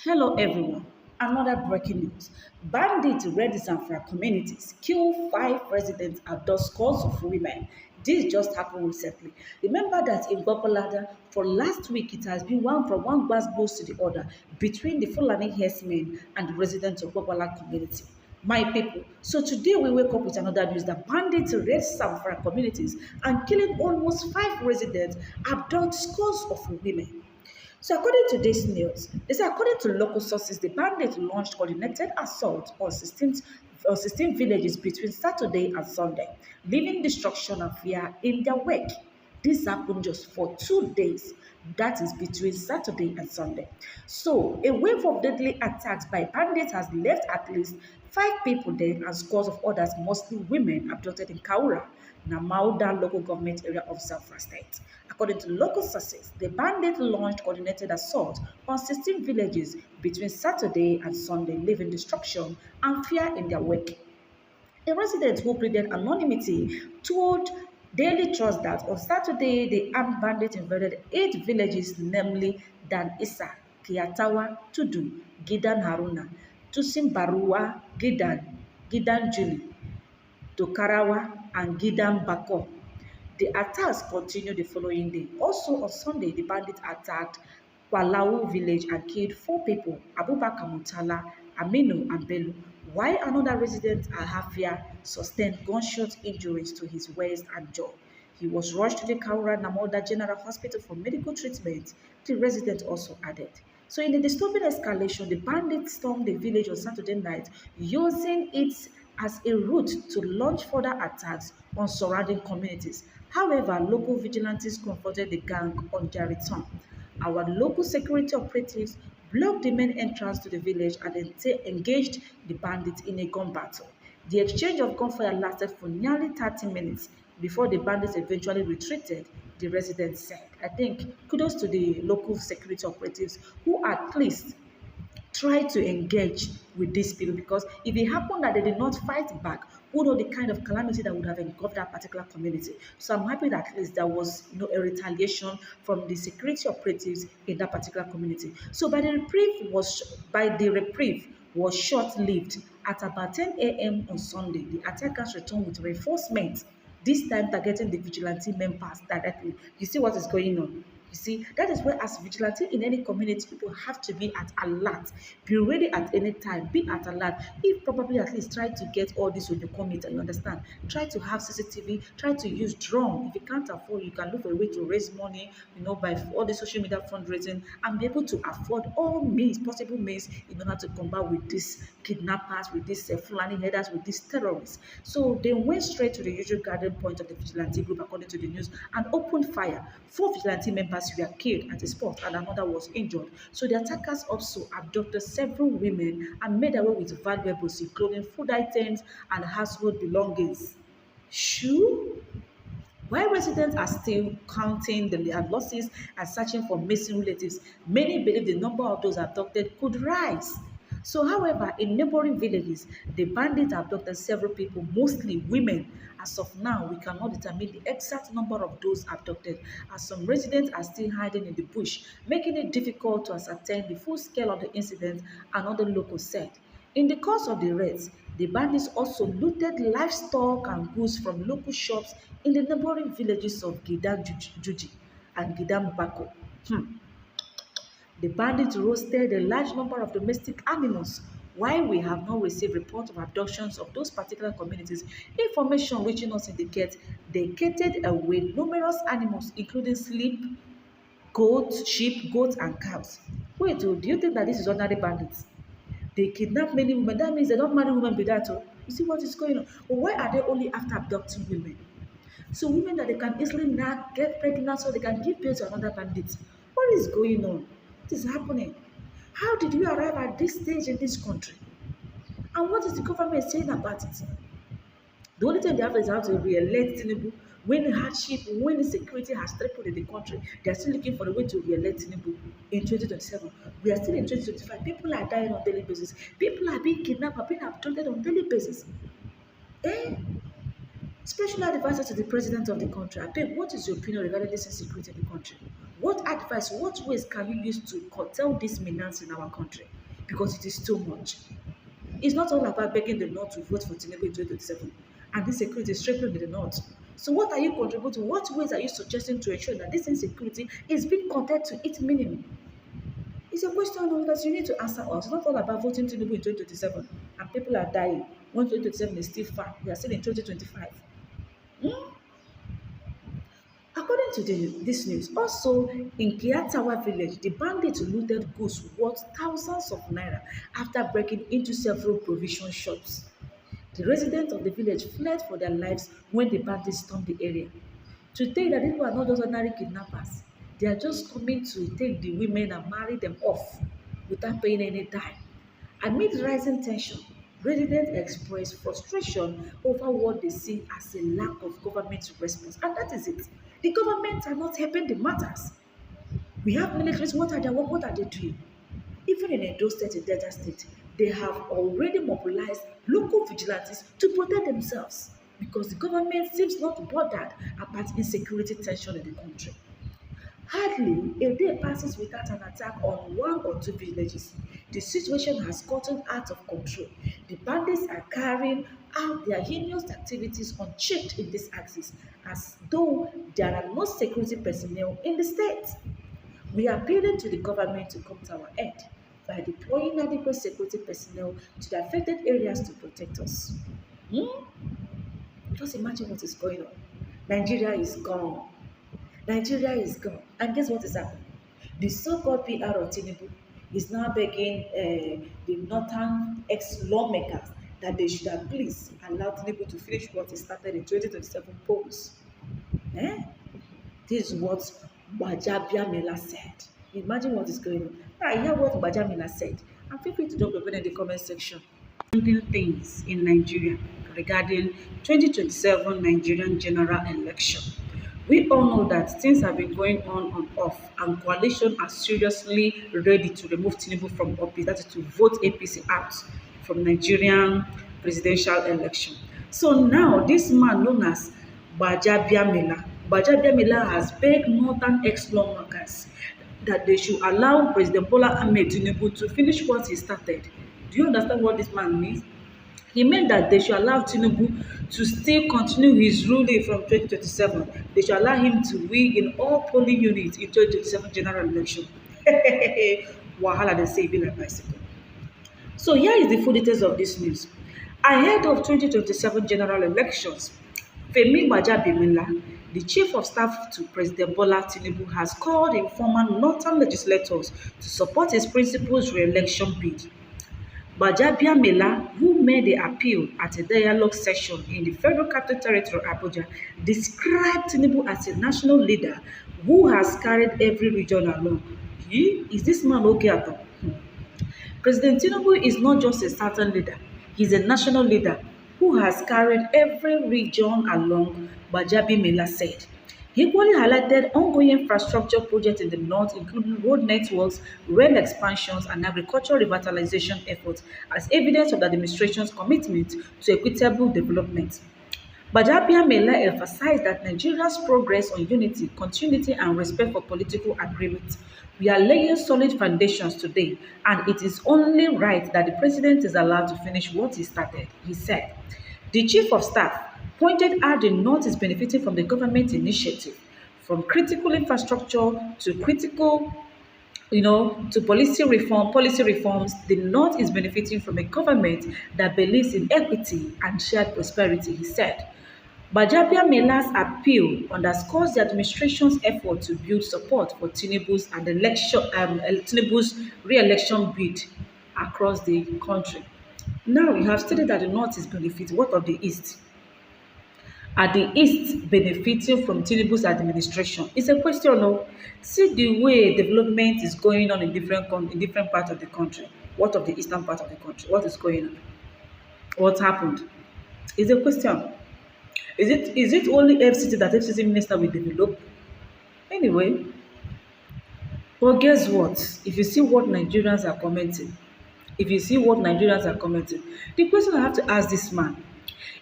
Hello everyone. Another breaking news. Bandits raid Zamfara communities, kill 5 residents, abduct scores of women. This just happened recently. Remember that in Gopalada, for last week it has been one from one bus to the other between the Fulani herdsmen and the residents of Gopala community. My people, so today we wake up with another news that bandits raid Zamfara communities and killing almost 5 residents, abduct scores of women. So according to this news, they say according to local sources, the bandits launched coordinated assault on 16 villages between Saturday and Sunday, leaving destruction and fear in their wake. This happened just for 2 days. That is between Saturday and Sunday. So, a wave of deadly attacks by bandits has left at least 5 people dead and scores of others, mostly women, abducted in Kaura, Namauda local government area of Zamfara state. According to local sources, the bandits launched coordinated assault on 16 villages between Saturday and Sunday, leaving destruction and fear in their wake. A resident who pleaded anonymity told Daily Trust that on Saturday, the armed bandits invaded 8 villages, namely Dan Isa, Kiatawa, Tudu, Gidan Haruna, Tusim Barua, Gidan Juli, Tokarawa, and Gidan Bako. The attacks continued the following day. Also on Sunday, the bandits attacked Kwalau village and killed 4 people, Abubakar Mutala, Aminu, and Bello, while another resident, Ahafia, sustained gunshot injuries to his waist and jaw. He was rushed to the Kaura Namoda General Hospital for medical treatment, the resident also added. So in the disturbing escalation, the bandits stormed the village on Saturday night, using it as a route to launch further attacks on surrounding communities. However, local vigilantes confronted the gang on their return. Our local security operatives blocked the main entrance to the village and engaged the bandits in a gun battle. The exchange of gunfire lasted for nearly 30 minutes before the bandits eventually retreated, the residents said. I think kudos to the local security operatives who at least try to engage with these people, because if it happened that they did not fight back, who know the kind of calamity that would have engulfed that particular community. So I'm happy that at least there was a retaliation from the security operatives in that particular community. So by the reprieve was short-lived. At about 10 a.m. on Sunday, the attackers returned with reinforcements, this time targeting the vigilante members directly. You see what is going on? You see, that is where as vigilante in any community, people have to be at alert. Be ready at any time. Be at alert. If probably at least try to get all this on your computer, you understand? Try to have CCTV. Try to use drone. If you can't afford, you can look for a way to raise money, by all the social media fundraising, and be able to afford all means, possible means, in order to combat with these kidnappers, with these Fulani headers, with these terrorists. So they went straight to the usual gathering point of the vigilante group, according to the news, and opened fire. 4 vigilante members were killed at the spot and another was injured. So the attackers also abducted several women and made away with valuables, including food items and household belongings. Shoe? While residents are still counting the losses and searching for missing relatives, many believe the number of those abducted could rise. So, however, in neighboring villages, the bandits abducted several people, mostly women. As of now, we cannot determine the exact number of those abducted, as some residents are still hiding in the bush, making it difficult to ascertain the full scale of the incident, another local said. In the course of the raids, the bandits also looted livestock and goods from local shops in the neighboring villages of Gidan Juji and Gidan Bako. The bandits roasted a large number of domestic animals. While we have not received reports of abductions of those particular communities, information reaching us indicates they catered away numerous animals, including sheep, goats, and cows. Wait, do you think that this is ordinary bandits? They kidnap many women. That means they don't marry women with that. Oh. You see what is going on? But why are they only after abducting women? So women that they can easily not get pregnant so they can give birth to another bandit. What is going on? What is happening? How did we arrive at this stage in this country? And what is the government saying about it? The only thing they have is how to re-elect Tinubu. When hardship, when insecurity has tripled in the country, they are still looking for a way to re-elect Tinubu in 2027. We are still in 2025. People are dying on a daily basis. People are being kidnapped, are being abducted on a daily basis. Eh? Special advisor to the president of the country. I beg, what is your opinion regarding this insecurity in the country? What advice, what ways can you use to curtail this menace in our country? Because it is too much. It's not all about begging the North to vote for Tinubu in 2027 and this security is stripping in the North. So what are you contributing? What ways are you suggesting to ensure that this insecurity is being contained to its minimum? It's a question that you need to answer us. It's not all about voting Tinubu in 2027 and people are dying when 2027 is still far. We are still in 2025. Hmm? According to this news, also in Kiatawa village, the bandits looted goods worth thousands of naira after breaking into several provision shops. The residents of the village fled for their lives when the bandits stormed the area. To tell you that people are not just ordinary kidnappers, they are just coming to take the women and marry them off without paying any dime. Amid rising tension, residents express frustration over what they see as a lack of government response. And that is it. The government are not helping the matters. We have militaries, what are their work? What are they doing? Even in Edo State, in Delta State, they have already mobilized local vigilantes to protect themselves because the government seems not bothered about insecurity tension in the country. Hardly a day passes without an attack on one or two villages. The situation has gotten out of control. The bandits are carrying out their heinous activities unchecked in this axis, as though there are no security personnel in the state. We are appealing to the government to come to our aid by deploying adequate security personnel to the affected areas to protect us. Hmm? Just imagine what is going on. Nigeria is gone. Nigeria is gone. And guess what is happening? The so-called PR of Tinubu is now begging the northern ex-lawmakers that they should at least allow Tinubu to finish what he started in 2027 polls. Eh? This is what Gbajabiamila said. Imagine what is going on. Now, hear what Gbajabiamila said. And feel free to drop a comment in the comment section. Things in Nigeria regarding 2027 Nigerian general election. We all know that things have been going on and off, and coalition are seriously ready to remove Tinubu from office, that is to vote APC out from Nigerian presidential election. So now this man known as Gbajabiamila has begged northern ex-lawmakers that they should allow President Bola Ahmed Tinubu to finish what he started. Do you understand what this man means? He meant that they should allow Tinubu to still continue his ruling from 2027. They should allow him to win in all polling units in 2027 general election. Wahala, they say, e be like bicycle. So here is the full details of this news. Ahead of 2027 general elections, Femi Gbajabiamila, the chief of staff to President Bola Tinubu, has called in former northern legislators to support his principal's re-election bid. Gbajabiamila, who made the appeal at a dialogue session in the Federal Capital Territory, Abuja, described Tinubu as a national leader who has carried every region along. Is this man okay at all? President Tinubu is not just a southern leader, he's a national leader who has carried every region along, Gbajabiamila said. He equally highlighted ongoing infrastructure projects in the north, including road networks, rail expansions, and agricultural revitalization efforts as evidence of the administration's commitment to equitable development. Gbajabiamila emphasized that Nigeria's progress on unity, continuity, and respect for political agreement. We are laying solid foundations today, and it is only right that the president is allowed to finish what he started, he said. The chief of staff pointed out the North is benefiting from the government initiative, from critical infrastructure to to policy reforms. The North is benefiting from a government that believes in equity and shared prosperity, he said. Gbajabiamila's appeal underscores the administration's effort to build support for Tinubu's re-election bid across the country. Now, you have stated that the North is benefiting. What of the East? Are the East benefiting from Tinubu's administration? It's a question of, see the way development is going on in different parts of the country. What of the eastern part of the country? What is going on? What happened? It's a question. Is it only FCT that FCT minister will develop? Anyway, but guess what? If you see what Nigerians are commenting, the question I have to ask this man,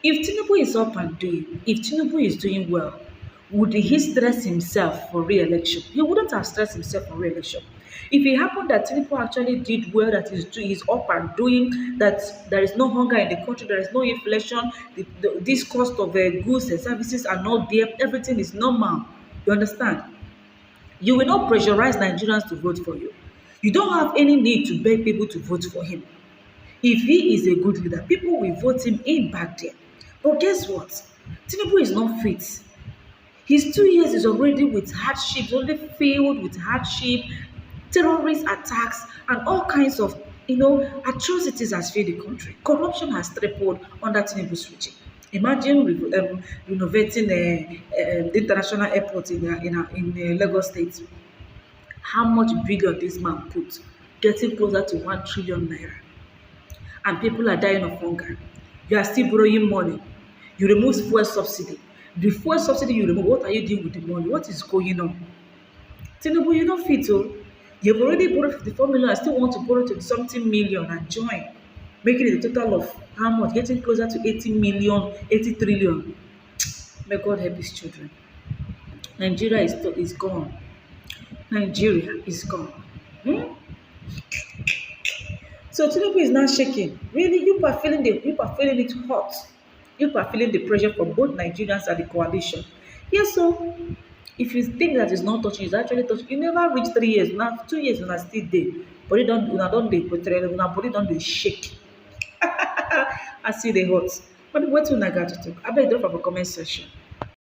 if Tinubu is up and doing, if Tinubu is doing well, Would he stress himself for re-election? He wouldn't have stressed himself for re-election. If it happened that Tinubu actually did well, that is up and doing, that there is no hunger in the country, there is no inflation, this cost of goods and services are not there, everything is normal. You understand? You will not pressurize Nigerians to vote for you. You don't have any need to beg people to vote for him. If he is a good leader, people will vote him in back there. But guess what? Tinubu is not fit. His 2 years is already with hardship, already filled with hardship, terrorist attacks, and all kinds of atrocities has filled the country. Corruption has tripled under Tinubu's regime. Imagine renovating the international airport in Lagos State. How much billion this man put, getting closer to 1 trillion naira, and people are dying of hunger. You are still borrowing money. You remove fuel subsidy. The fuel subsidy you remove, what are you doing with the money? What is going on? Tinubu, you don't fit oh. You've already borrowed 54 million and still want to borrow to something million and join, making it a total of how much? Getting closer to 80 million, 80 trillion. May God help his children. Nigeria is gone. Nigeria is gone. Hmm? So Tinubu is now shaking. Really, you are feeling it hot. You are feeling the pressure from both Nigerians and the coalition. Yes, so if you think that it's not touching, it's actually touching. You never reach 3 years. Now 2 years una still dey. Body don dey portray, una body don dey shake. I see the hot. But wetin una gat to talk? Abeg drop am for comment section.